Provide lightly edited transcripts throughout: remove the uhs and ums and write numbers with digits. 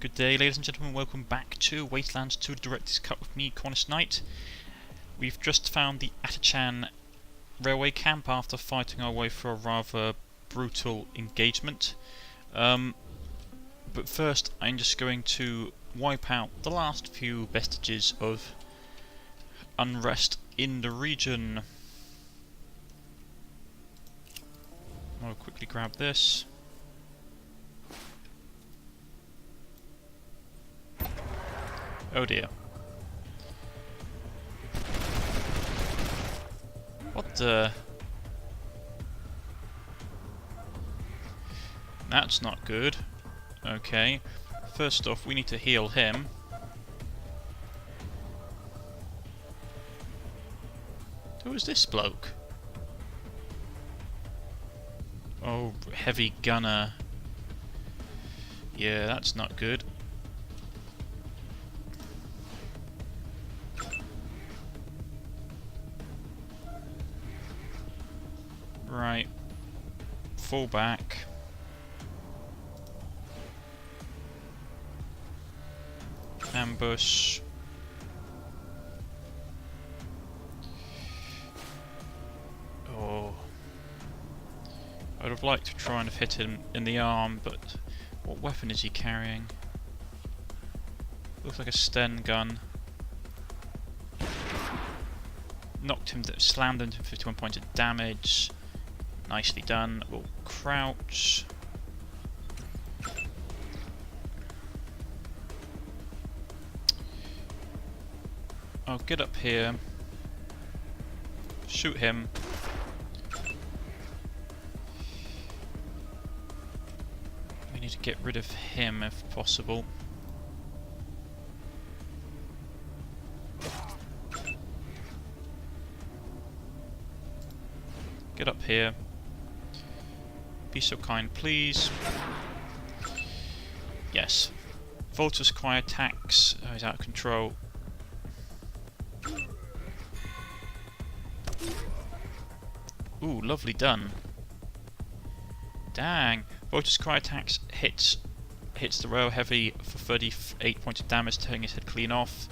Good day, ladies and gentlemen, welcome back to Wasteland 2 Director's Cut with me, Cornish-knight. We've just found the Atachan railway camp after fighting our way through a rather brutal engagement. But first I'm just going to wipe out the last few vestiges of unrest in the region. I'll quickly grab this. Oh dear. What the... That's not good. Okay. First off, we need to heal him. Who is this bloke? Oh, heavy gunner. Yeah, that's not good. Right, fall back. Ambush. Oh, I would have liked to try and have hit him in the arm, but what weapon is he carrying? Looks like a Sten gun. Knocked him, slammed him to 51 points of damage. Nicely done. We'll crouch. I'll get up here. Shoot him. We need to get rid of him if possible. Get up here. Be so kind, please. Yes. Voltus Cry attacks. Oh, he's out of control. Ooh, lovely done. Dang. Voltus Cry attacks hits the rail heavy for 38 points of damage, tearing his head clean off.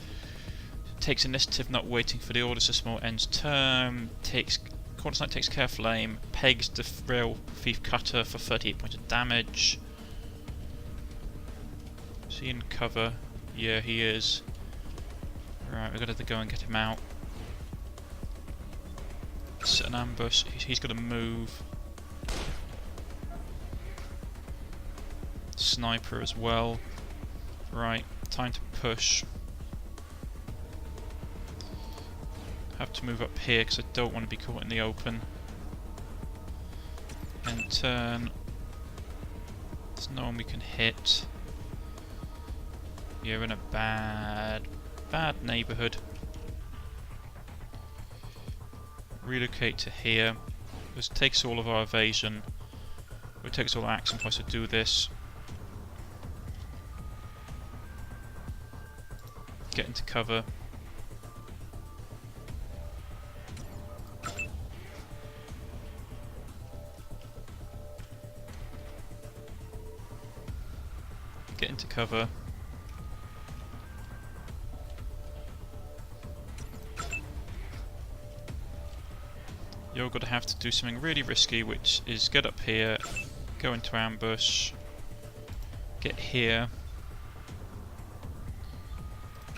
Takes initiative, not waiting for the orders. A small ends turn. Cornish-knight takes careful aim, pegs the rail thief cutter for 38 points of damage. Is he in cover? Yeah, he is. Right, we've got to go and get him out. Set an ambush. He's got to move. Sniper as well. Right, time to push. Have to move up here because I don't want to be caught in the open. And turn. There's no one we can hit. You're in a bad neighbourhood. Relocate to here. This takes all of our evasion. It takes all our action points to do this. Get into cover. Get into cover. You're going to have to do something really risky, which is get up here, go into ambush, get here,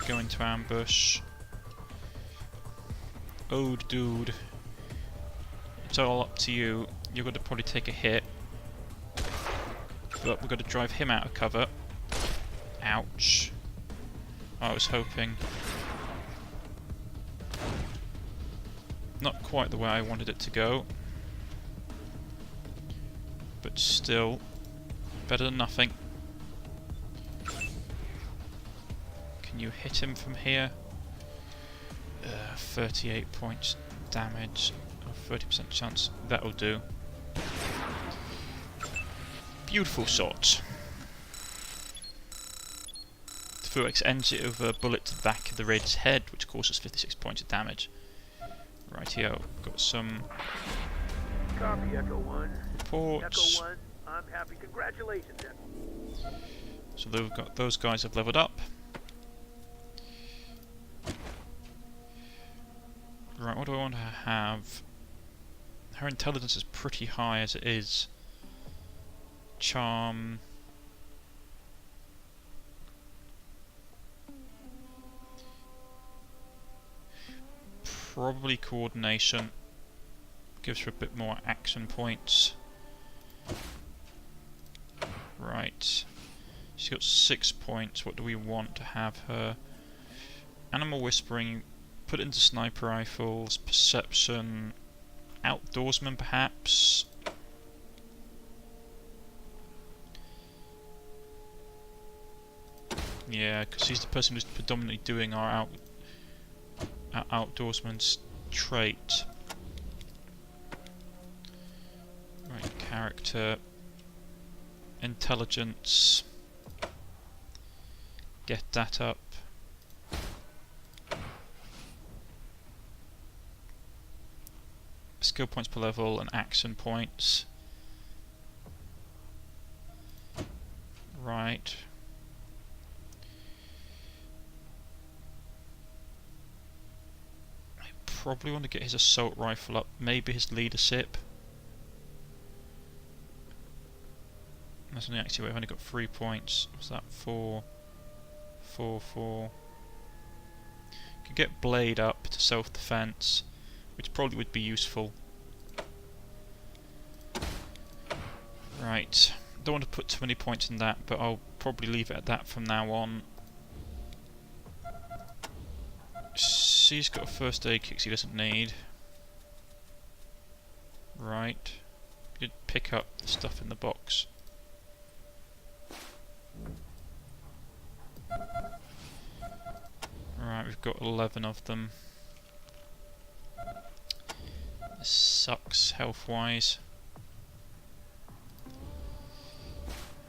go into ambush. Oh, dude. It's all up to you. You're going to probably take a hit. But we're going to drive him out of cover. Ouch. I was hoping. Not quite the way I wanted it to go. But still, better than nothing. Can you hit him from here? 38 points damage. Oh, 30% chance. That'll do. Beautiful shot. Furex ends it with a bullet to the back of the raider's head, which causes 56 points of damage. Right here, got some Copy, Echo 1. reports. Echo 1, I'm happy. Congratulations, Echo. So those guys have leveled up. Right, what do I want to have? Her intelligence is pretty high as it is. Charm. Probably coordination. Gives her a bit more action points. Right. She's got 6 points. What do we want to have her? Animal whispering. Put it into sniper rifles. Perception. Outdoorsman perhaps. Yeah, because he's the person who's predominantly doing our outdoorsman's trait. Right, character. Intelligence. Get that up. Skill points per level and action points. Right. I probably want to get his assault rifle up, maybe his leadership. That's only actually, we've only got 3 points. What's that? 4, 4, 4. Could get blade up to self-defense, which probably would be useful. Right, don't want to put too many points in that, but I'll probably leave it at that from now on. She's got a first aid kit she doesn't need. Right, did pick up the stuff in the box. Right, we've got 11 of them. This sucks health-wise.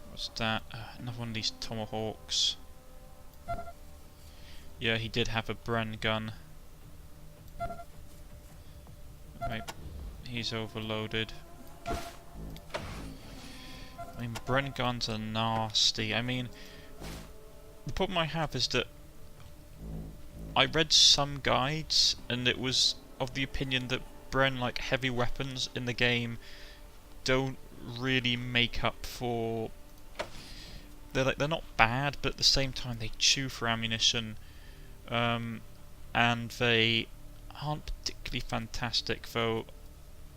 What's that? Another one of these tomahawks. Yeah, he did have a Bren gun. Right, he's overloaded. I mean, Bren guns are nasty. I mean, the problem I have is that I read some guides and it was of the opinion that Bren, like heavy weapons in the game, don't really make up for. They're not bad, but at the same time they chew for ammunition, and they aren't particularly fantastic. Though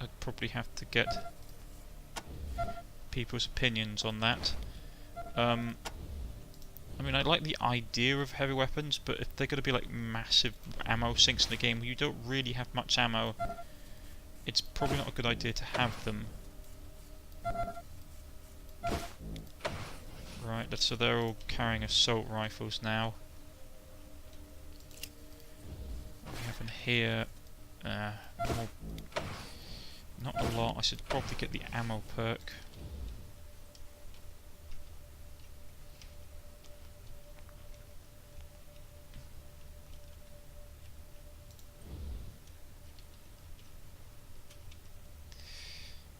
I'd probably have to get people's opinions on that. I mean, I like the idea of heavy weapons, but if they're going to be like massive ammo sinks in the game where you don't really have much ammo, it's probably not a good idea to have them. Right, so they're all carrying assault rifles now. What do we have in here? Not a lot. I should probably get the ammo perk.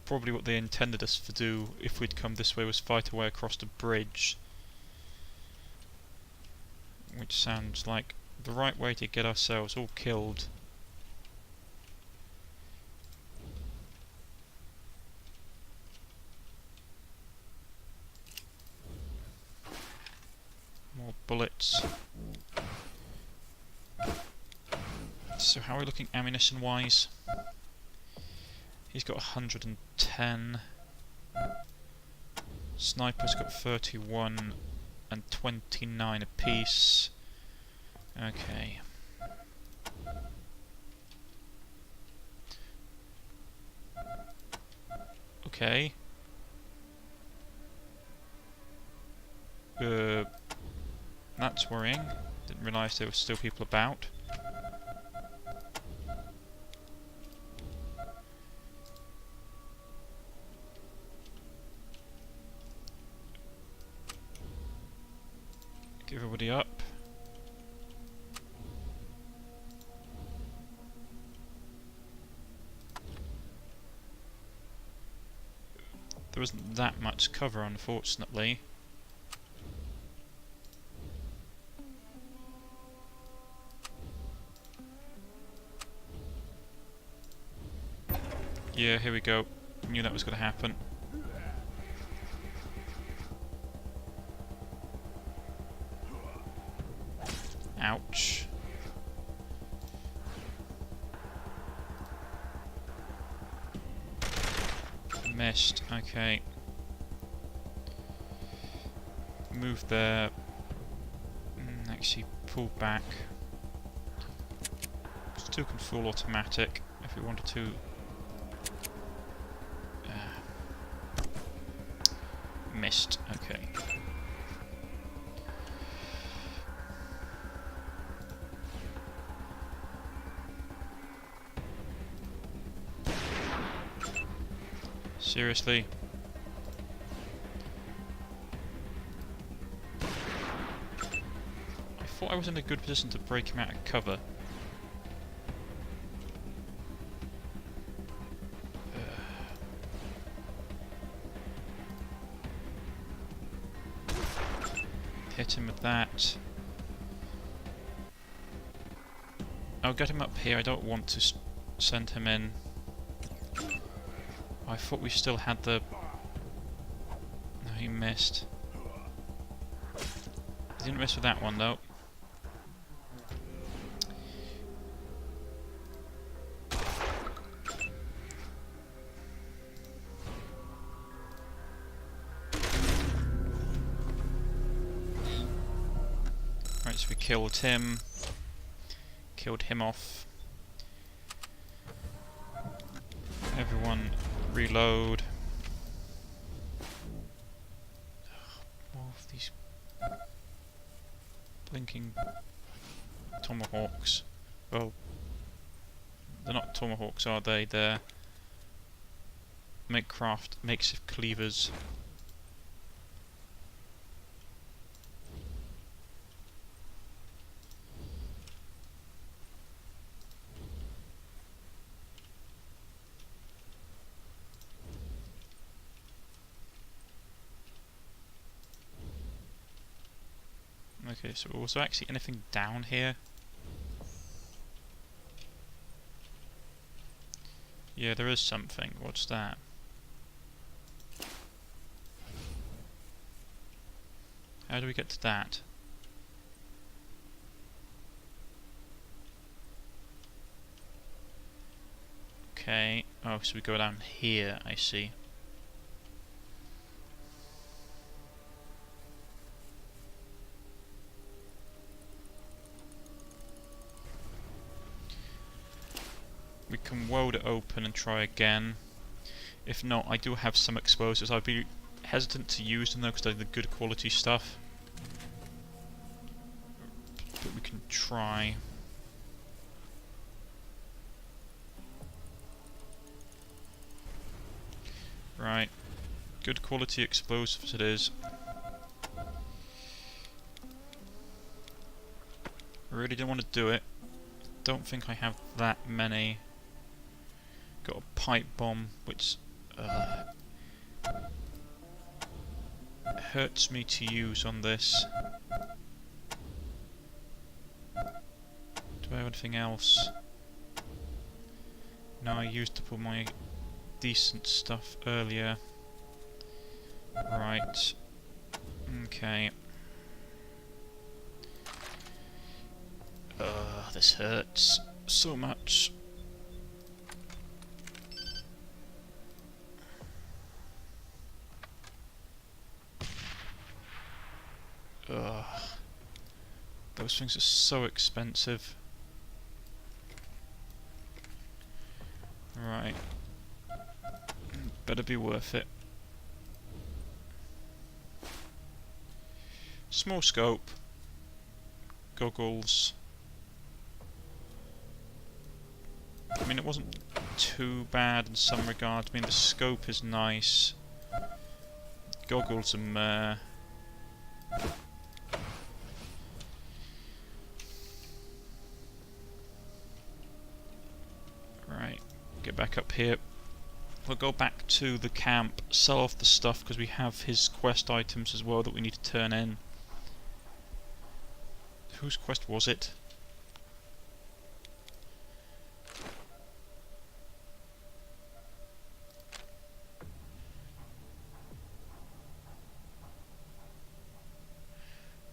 Probably what they intended us to do if we'd come this way was fight our way across the bridge, which sounds like the right way to get ourselves all killed. More bullets. So how are we looking ammunition wise? He's got 110. Sniper's got 31 and 29 apiece. Okay. Okay. That's worrying. Didn't realise there were still people about. Get everybody up. There isn't that much cover, unfortunately. Yeah, here we go. Knew that was going to happen. Ouch. Missed. Okay. Move there. Actually, pull back. Still can full automatic if we wanted to. Missed. Okay. Seriously? I thought I was in a good position to break him out of cover. Hit him with that. I'll get him up here. I don't want to send him in. I thought we still had the... No, he missed. He didn't miss with that one though. Right, so we killed him. Killed him off. Everyone reload. More of these blinking tomahawks. Well, they're not tomahawks, are they? They're makeshift cleavers. Okay, so was there actually anything down here? Yeah, there is something. What's that? How do we get to that? Okay. Oh, so we go down here, I see. We can weld it open and try again. If not, I do have some explosives. I'd be hesitant to use them though because they're the good quality stuff. But we can try. Right. Good quality explosives it is. I really didn't want to do it. Don't think I have that many. Got a pipe bomb, which hurts me to use on this. Do I have anything else? No, I used up all my decent stuff earlier. Right. Okay. This hurts so much. Those things are so expensive. Right. Better be worth it. Small scope. Goggles. I mean, it wasn't too bad in some regards. I mean, the scope is nice. Goggles are meh. Right, get back up here. We'll go back to the camp, sell off the stuff because we have his quest items as well that we need to turn in. Whose quest was it?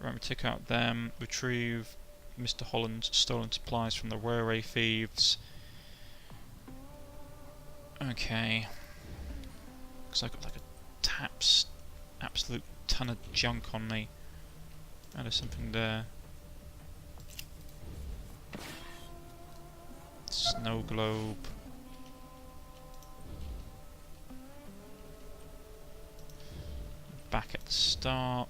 Right, we take out them, retrieve Mr. Holland's stolen supplies from the railway thieves. Okay. Because I've got like a absolute ton of junk on me. And there's something there. Snow globe. Back at the start.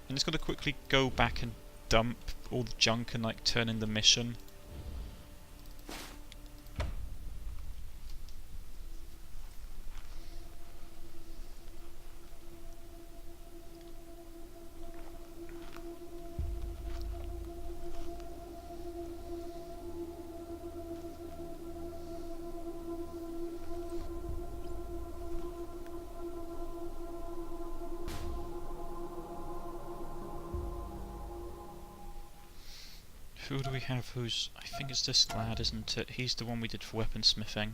I'm just gonna quickly go back and dump all the junk and like turn in the mission. Who do we have who's... I think it's this lad, isn't it? He's the one we did for weaponsmithing.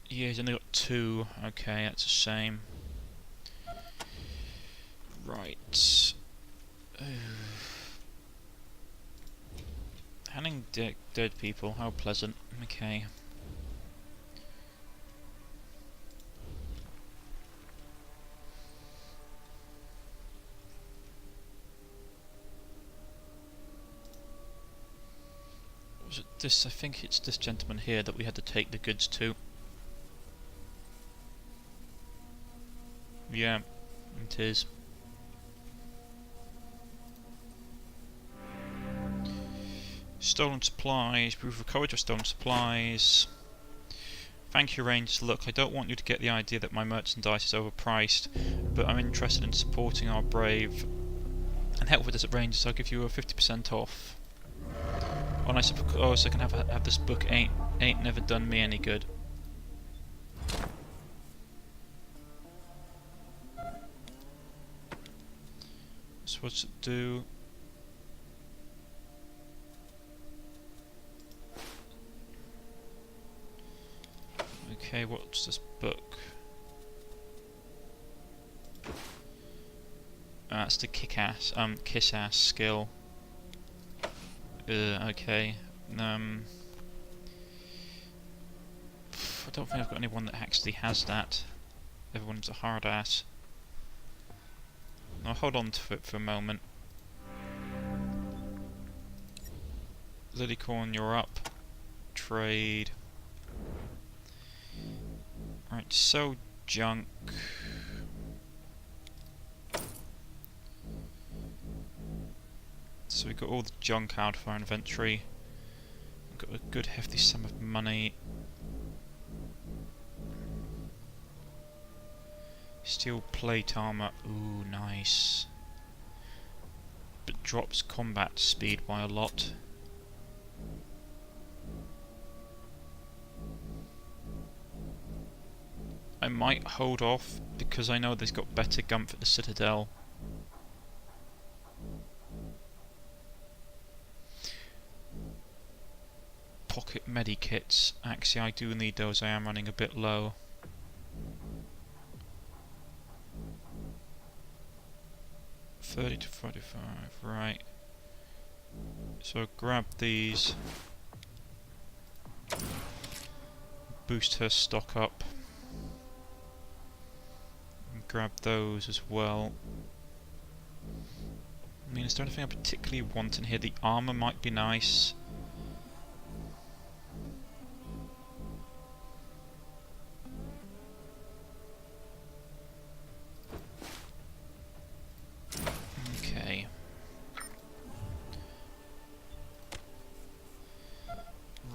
Yeah, he's only got 2. Okay, that's a shame. Right. Handing dead people, how pleasant. Okay. Was it this? I think it's this gentleman here that we had to take the goods to. Yeah, it is. Stolen supplies. We've recovered your stolen supplies. Thank you, Rangers. Look, I don't want you to get the idea that my merchandise is overpriced, but I'm interested in supporting our brave and help with this at Rangers. So I'll give you a 50% off. Oh, and I suppose I can have this book. Ain't never done me any good. So what's it do? Okay, what's this book? That's the kiss-ass skill. Okay. I don't think I've got anyone that actually has that. Everyone's a hard ass. I'll hold on to it for a moment. Lilycorn, you're up. Trade. Right, so junk. So we've got all the junk out of our inventory. We've got a good hefty sum of money. Steel plate armor, ooh, nice. But drops combat speed by a lot. I might hold off because I know they've got better gumph at the Citadel. Pocket medikits. Actually, I do need those. I am running a bit low. $30 to $45, right. So grab these. Boost her stock up. And grab those as well. I mean, is there anything I particularly want in here? The armor might be nice. Okay.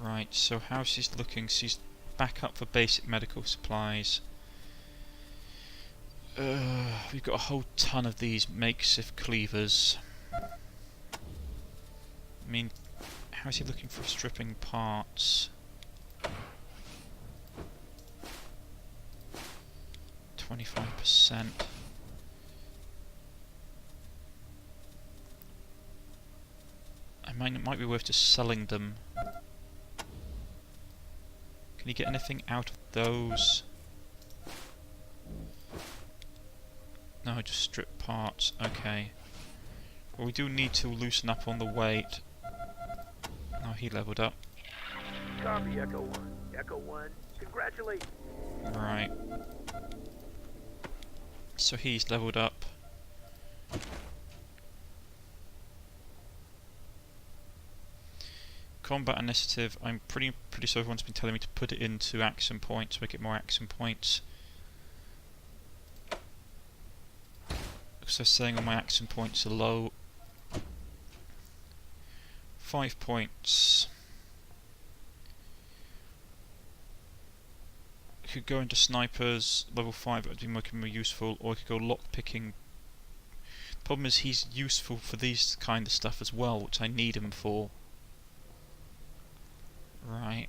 Right, so how she's looking, she's back up for basic medical supplies. We've got a whole ton of these makeshift cleavers. I mean, how is he looking for stripping parts? 25%. It might be worth just selling them. Can you get anything out of those? No, just strip parts. Okay. Well, we do need to loosen up on the weight. Oh, he leveled up. Copy, Echo 1. Echo 1, congratulations. Right. So he's leveled up. Combat initiative, I'm pretty sure everyone's been telling me to put it into action points, make it more action points. Because they're saying all my action points are low. 5 points. I could go into snipers, level 5, it would be making more useful, or I could go lockpicking. The problem is he's useful for these kind of stuff as well, which I need him for. Right.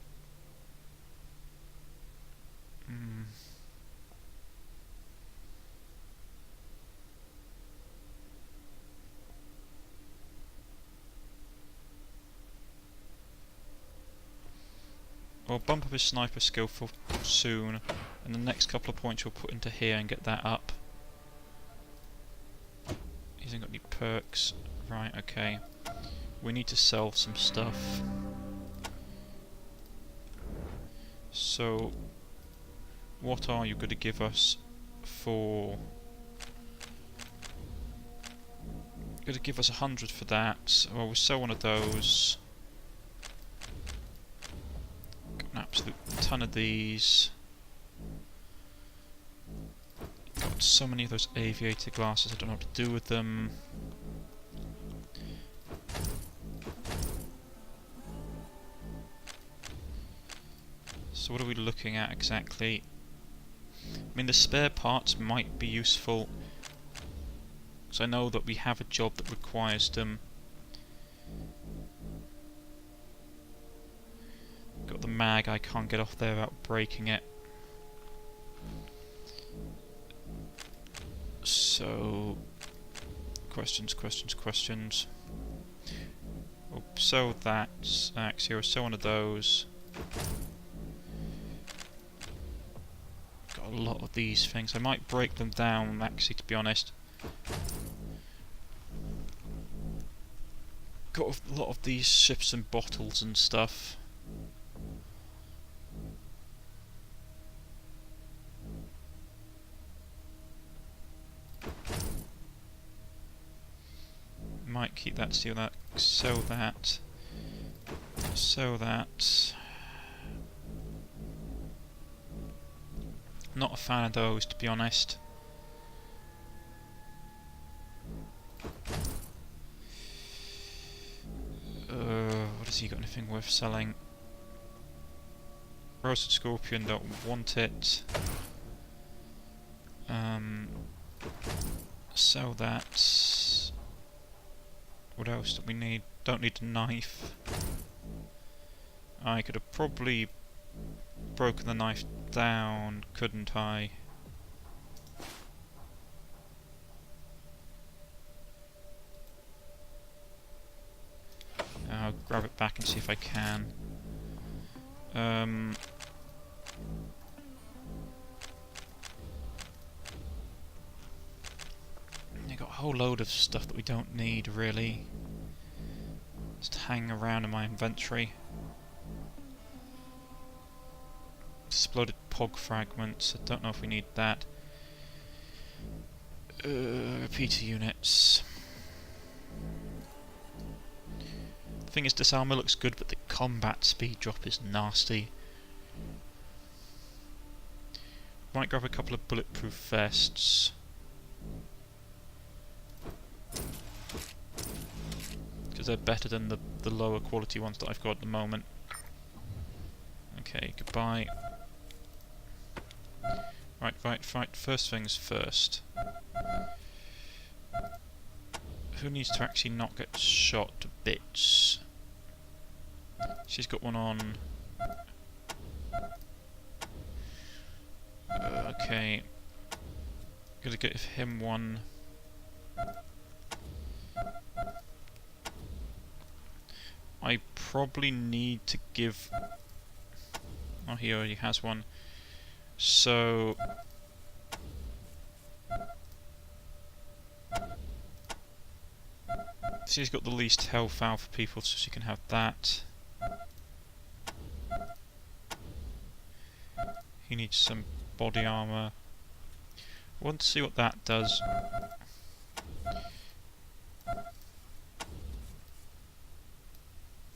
Well, bump up his sniper skill for soon, and the next couple of points we'll put into here and get that up. He hasn't got any perks. Right, okay. We need to sell some stuff. So, what are you going to give us for... You're going to give us 100 for that. Well, we'll sell one of those. Got an absolute ton of these. Got so many of those aviator glasses, I don't know what to do with them. So what are we looking at exactly? I mean, the spare parts might be useful, because I know that we have a job that requires them. Got the mag, I can't get off there without breaking it. So, questions. We'll sell that. Actually, we'll sell one of those. Got a lot of these things. I might break them down, actually, to be honest. Got a lot of these ships and bottles and stuff. Might keep that, steal that, sell that, sell that. Not a fan of those, to be honest. What has he got? Anything worth selling? Roasted scorpion, don't want it. Sell that. What else do we need? Don't need a knife. I could have probably broken the knife down, couldn't I? I'll grab it back and see if I can. I got a whole load of stuff that we don't need, really. Just hanging around in my inventory. Exploded POG fragments, I don't know if we need that. Repeater units. The thing is, this armour looks good, but the combat speed drop is nasty. Might grab a couple of bulletproof vests. Because they're better than the lower quality ones that I've got at the moment. Okay, goodbye. Right. First things first. Who needs to actually not get shot to bits? She's got one on. Okay. Gotta get him one. I probably need to give Oh, he already has one. So... so he's got the least health out for people, so she can have that. He needs some body armour. I want to see what that does.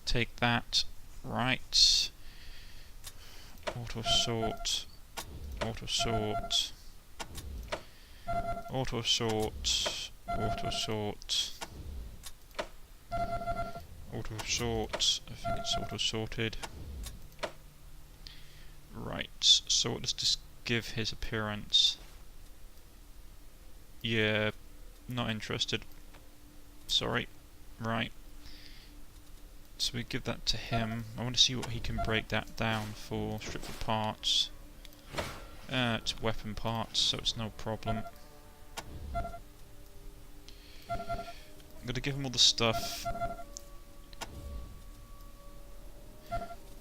Take that. Right. Auto sort. Auto sort. Auto sort. Auto sort. Auto sort. I think it's auto sorted. Right. So what does this give his appearance? Yeah. Not interested. Sorry. Right. So we give that to him. I want to see what he can break that down for. Strip for parts. It's weapon parts, so it's no problem. I'm going to give him all the stuff.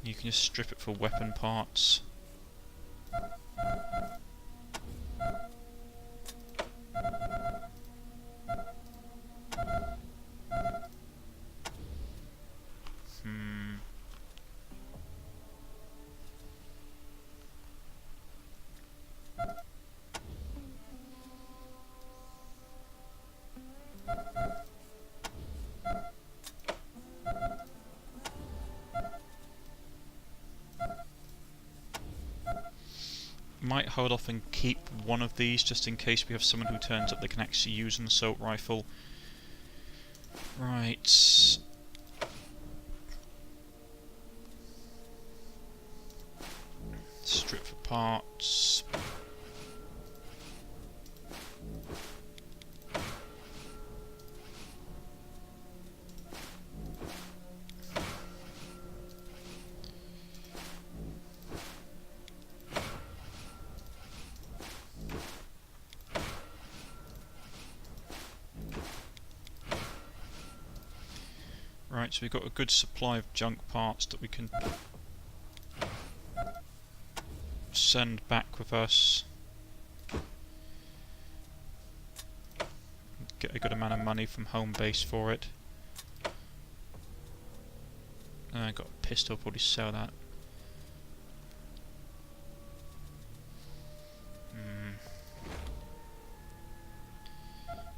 You can just strip it for weapon parts. Might hold off and keep one of these just in case we have someone who turns up that can actually use an assault rifle. Right. Strip for parts. Right, so we've got a good supply of junk parts that we can send back with us. Get a good amount of money from home base for it. I got a pistol, probably sell that.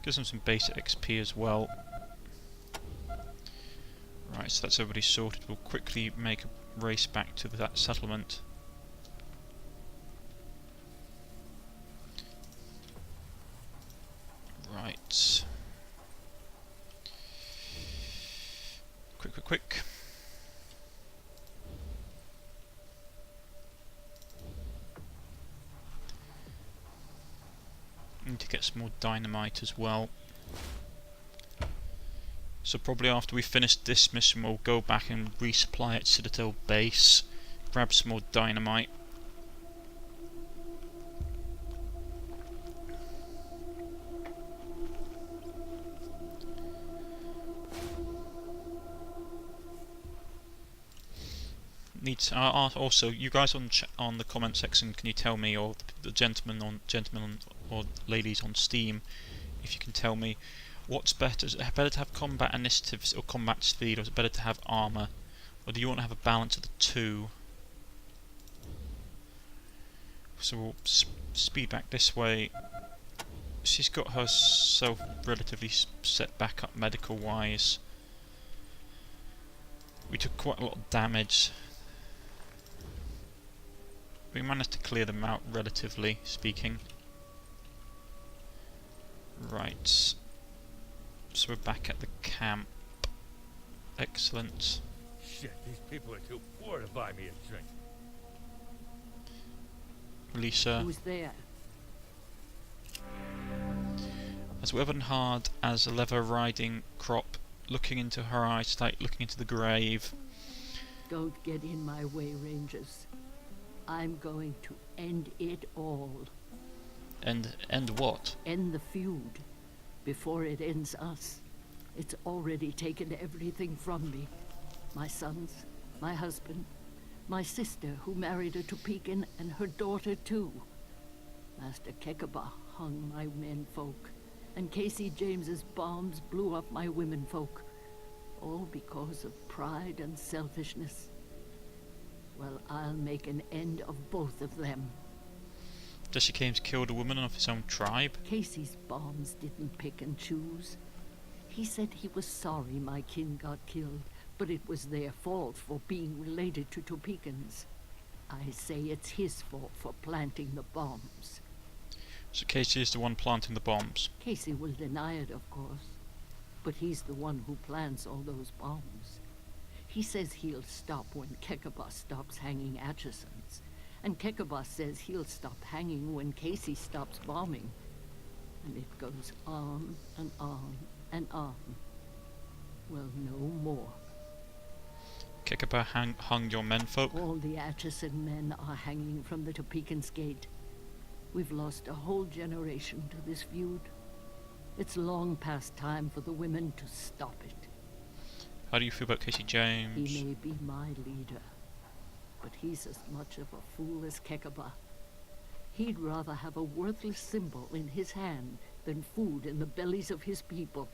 Gives them some basic XP as well. Right, so that's everybody sorted. We'll quickly make a race back to that settlement. Right. Quick. Need to get some more dynamite as well. So probably after we finish this mission we'll go back and resupply at Citadel base, grab some more dynamite. Also, you guys on the comment section, can you tell me, or the gentlemen or ladies on Steam, if you can tell me, what's better? Is it better to have combat initiatives or combat speed, or is it better to have armour? Or do you want to have a balance of the two? So we'll speed back this way. She's got herself relatively set back up medical wise. We took quite a lot of damage. We managed to clear them out relatively speaking. Right. So we're back at the camp. Excellent. Shit, these people are too poor to buy me a drink. Lisa. Who's there? As weathered and hard as a leather riding crop, looking into her eyes like looking into the grave. Don't get in my way, Rangers. I'm going to end it all. End what? End the feud before it ends us. It's already taken everything from me. My sons, my husband, My sister, who married a Topeka, and her daughter too. Master Kekaba hung my menfolk, and Casey James's bombs blew up my womenfolk. All because of pride and selfishness. Well, I'll make an end of both of them. Jesse James killed a woman of his own tribe? Casey's bombs didn't pick and choose. He said he was sorry my kin got killed, but it was their fault for being related to Topekans. I say it's his fault for planting the bombs. So Casey is the one planting the bombs? Casey will deny it, of course. But he's the one who plants all those bombs. He says he'll stop when Kekaba stops hanging Atchisons. And Kekaba says he'll stop hanging when Casey stops bombing. And it goes on and on and on. Well, no more. Kekaba hung your menfolk? All the Atchison men are hanging from the Topekan's gate. We've lost a whole generation to this feud. It's long past time for the women to stop it. How do you feel about Casey James? He may be my leader, but he's as much of a fool as Kekaba. He'd rather have a worthless symbol in his hand than food in the bellies of his people.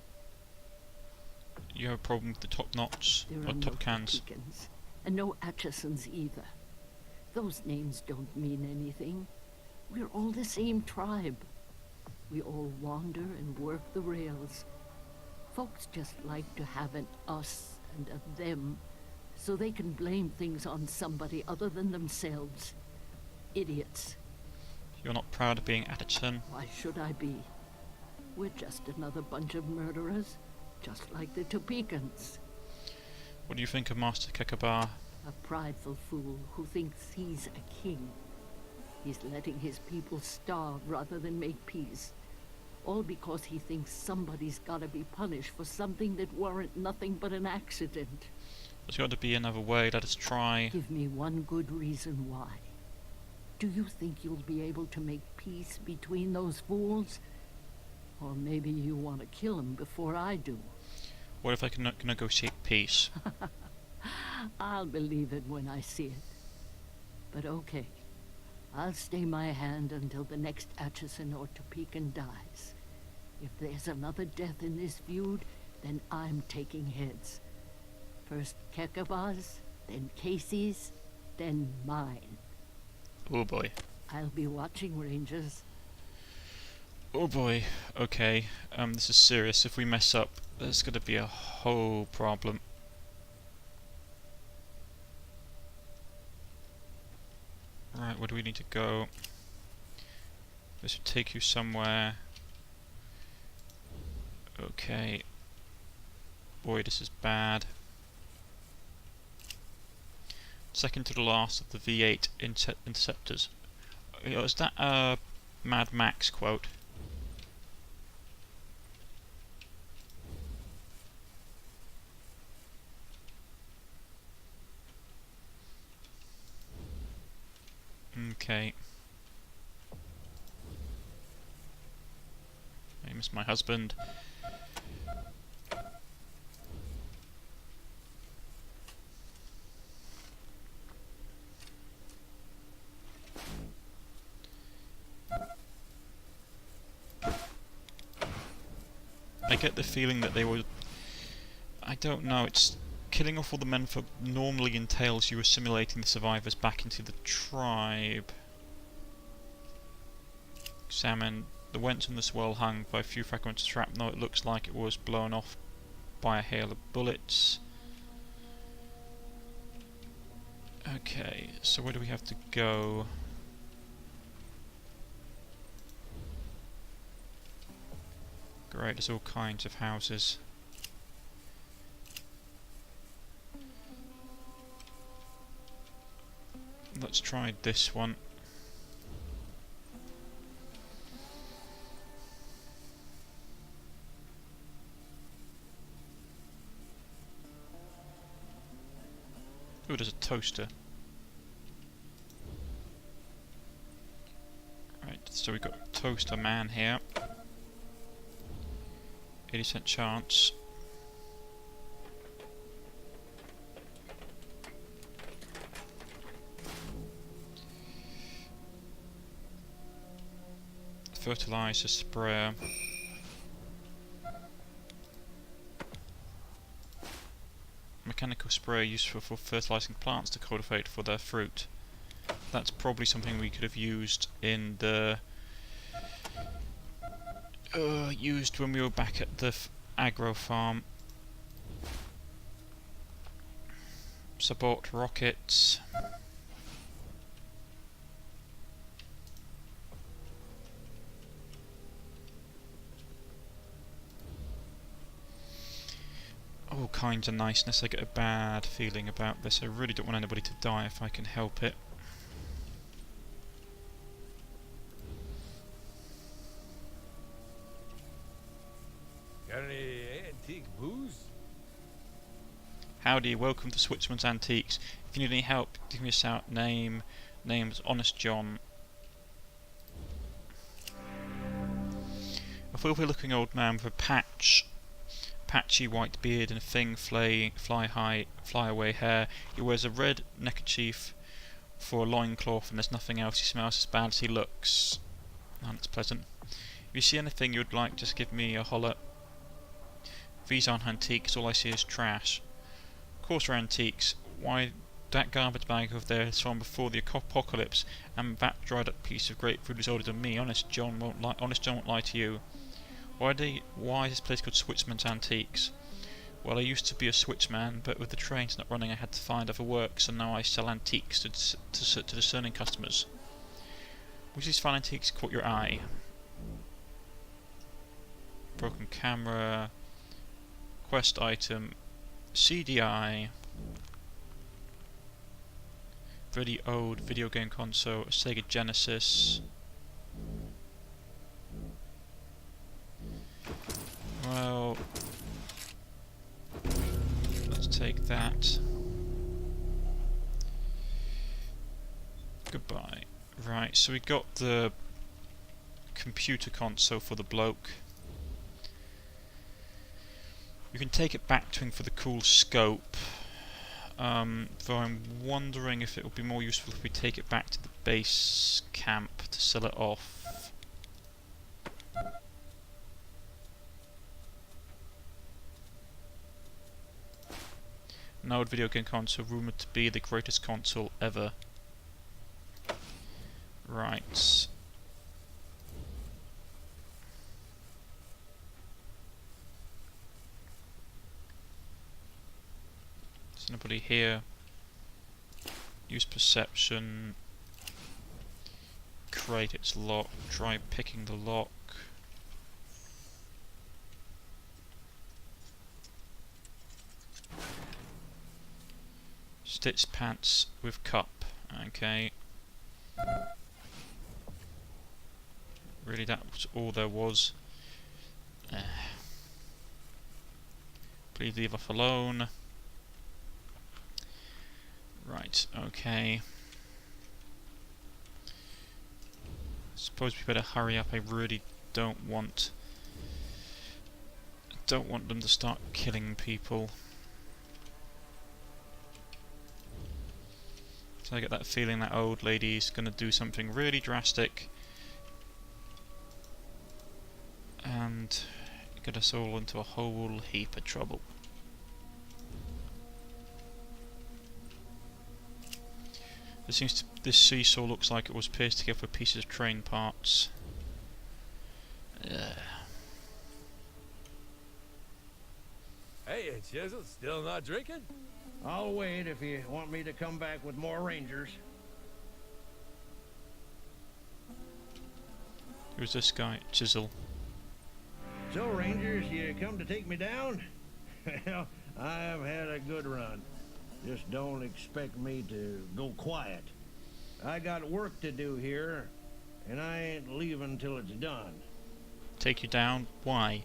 You have a problem with the top knots, There or are no top cans? Topekans, and no Atchisons either. Those names don't mean anything. We're all the same tribe. We all wander and work the rails. Folks just like to have an us and a them, so they can blame things on somebody other than themselves. Idiots. You're not proud of being Atherton? Why should I be? We're just another bunch of murderers, just like the Topekans. What do you think of Master Kekaba? A prideful fool who thinks he's a king. He's letting his people starve rather than make peace. All because he thinks somebody's gotta be punished for something that weren't nothing but an accident. There's got to be another way, let us try. Give me one good reason why. Do you think you'll be able to make peace between those fools? Or maybe you want to kill them before I do. What if I can negotiate peace? I'll believe it when I see it. But okay. I'll stay my hand until the next Atchison or Topekan dies. If there's another death in this feud, then I'm taking heads. First Kekaba's, then Casey's, then mine. Oh boy. I'll be watching, Rangers. Oh boy. Okay. This is serious. If we mess up, there's gonna be a whole problem. Right, where do we need to go? This would take you somewhere. Okay. Boy, this is bad. Second to the last of the V8 interceptors. Is that a Mad Max quote? Okay. I miss my husband. I get the feeling that they were... I don't know, it's... Killing off all the menfolk normally entails you assimilating the survivors back into the tribe. Examine. The Wentz on the swell hung by a few fragments of shrapnel. It looks like it was blown off by a hail of bullets. Okay, so where do we have to go? Great, there's all kinds of houses. Let's try this one. Ooh, there's a toaster. Right, so we've got Toaster Man here. 80% chance. Fertilizer sprayer. Mechanical sprayer useful for fertilizing plants to cultivate for their fruit. That's probably something we could have used in the used when we were back at the agro farm. Support rockets. All kinds of niceness. I get a bad feeling about this. I really don't want anybody to die if I can help it. Got any antique booze? Howdy, welcome to Switzerland's Antiques. If you need any help, give me a shout. Name's Honest John. A filthy looking old man with a patchy white beard and a thin fly-away hair. He wears a red neckerchief for a loincloth and there's nothing else. He smells as bad as he looks. And it's pleasant. If you see anything you'd like, just give me a holler. These aren't antiques, all I see is trash. Of course they're antiques. Why, that garbage bag over there is from before the apocalypse, and that dried up piece of grapefruit is older than me. Honest John won't lie to you. Why is this place called Switzerland's Antiques? Well, I used to be a switchman, but with the trains not running I had to find other work, so now I sell antiques to discerning customers. Which of these fine antiques caught your eye? Broken camera, quest item, CDI, really old video game console, a Sega Genesis. Well, let's take that. Goodbye. Right, so we got the computer console for the bloke. You can take it back to him for the cool scope. Though I'm wondering if it would be more useful if we take it back to the base camp to sell it off. An old video game console rumoured to be the greatest console ever. Right. There's nobody here. Use perception. Crate its lock. Try picking the lock. Stitch pants with cup. Okay. Really, that was all there was. Please leave us alone. Right, okay. Suppose we better hurry up. I really don't want them to start killing people. So I get that feeling that old lady's gonna do something really drastic and get us all into a whole heap of trouble. This seesaw looks like it was pierced together with pieces of train parts. Hey, Chisel, still not drinking? I'll wait if you want me to come back with more rangers. Who's this guy? Chisel. So, rangers, you come to take me down? Well, I've had a good run. Just don't expect me to go quiet. I got work to do here, and I ain't leaving till it's done. Take you down? Why?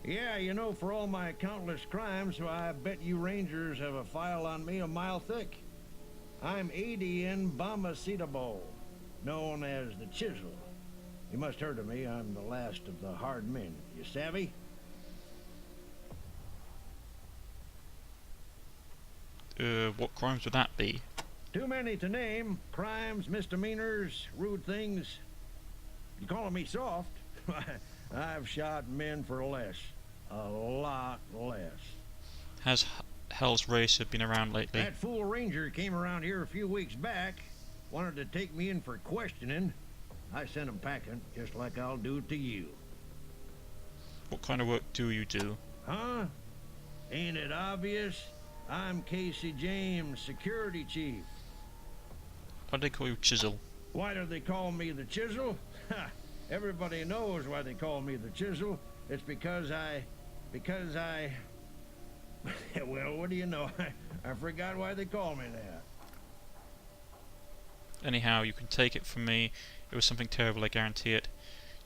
Yeah, you know, for all my countless crimes, so I bet you rangers have a file on me a mile thick. I'm Adian Bombacetable, known as the Chisel. You must heard of me. I'm the last of the hard men. You savvy? What crimes would that be? Too many to name. Crimes, misdemeanors, rude things. You calling me soft? I've shot men for less. A lot less. Has Hell's Racer been around lately? That fool ranger came around here a few weeks back. Wanted to take me in for questioning. I sent him packing, just like I'll do to you. What kind of work do you do? Huh? Ain't it obvious? I'm Casey James, security chief. Why do they call you Chisel? Why do they call me the Chisel? Ha! Everybody knows why they call me the Chisel. It's because I... Well, what do you know? I forgot why they call me that. Anyhow, you can take it from me. It was something terrible, I guarantee it.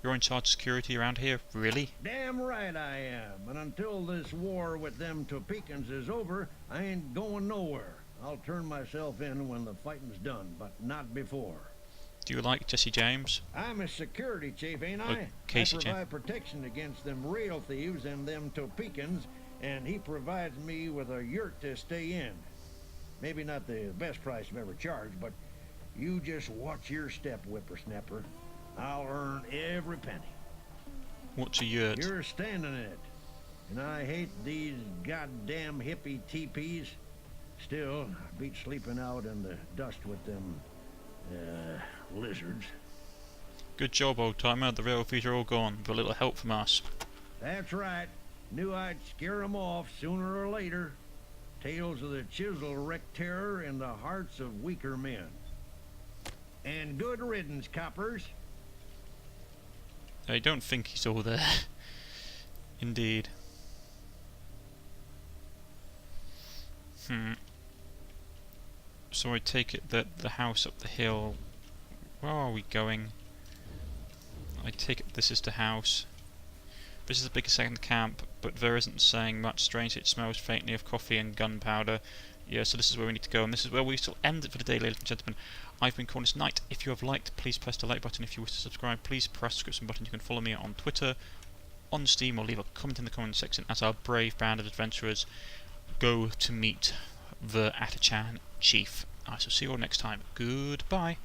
You're in charge of security around here? Really? Damn right I am. And until this war with them Topekans is over, I ain't going nowhere. I'll turn myself in when the fighting's done, but not before. Do you like Jesse James? I'm a security chief, ain't I? Casey I James. provide protection against them rail thieves and them Topekans, and he provides me with a yurt to stay in. Maybe not the best price I've ever charged, but you just watch your step, whippersnapper. I'll earn every penny. What's a yurt? You're standing in it. And I hate these goddamn hippie teepees. Still, I beat sleeping out in the dust with them, lizards. Good job, old timer. The rail thieves are all gone, with a little help from us. That's right. Knew I'd scare 'em off sooner or later. Tales of the Chisel wreak terror in the hearts of weaker men. And good riddance, coppers. I don't think he's all there. Indeed. So I take it that the house up the hill... Where are we going? I take it this is the house. This is the biggest second camp, but there isn't saying much. Strange, it smells faintly of coffee and gunpowder. Yeah, so this is where we need to go, and this is where we shall end it for today, ladies and gentlemen. I've been Cornish-knight. If you have liked, please press the like button. If you wish to subscribe, please press the subscription button. You can follow me on Twitter, on Steam, or leave a comment in the comment section as our brave band of adventurers go to meet the Atachan chief. I shall see you all next time. Goodbye.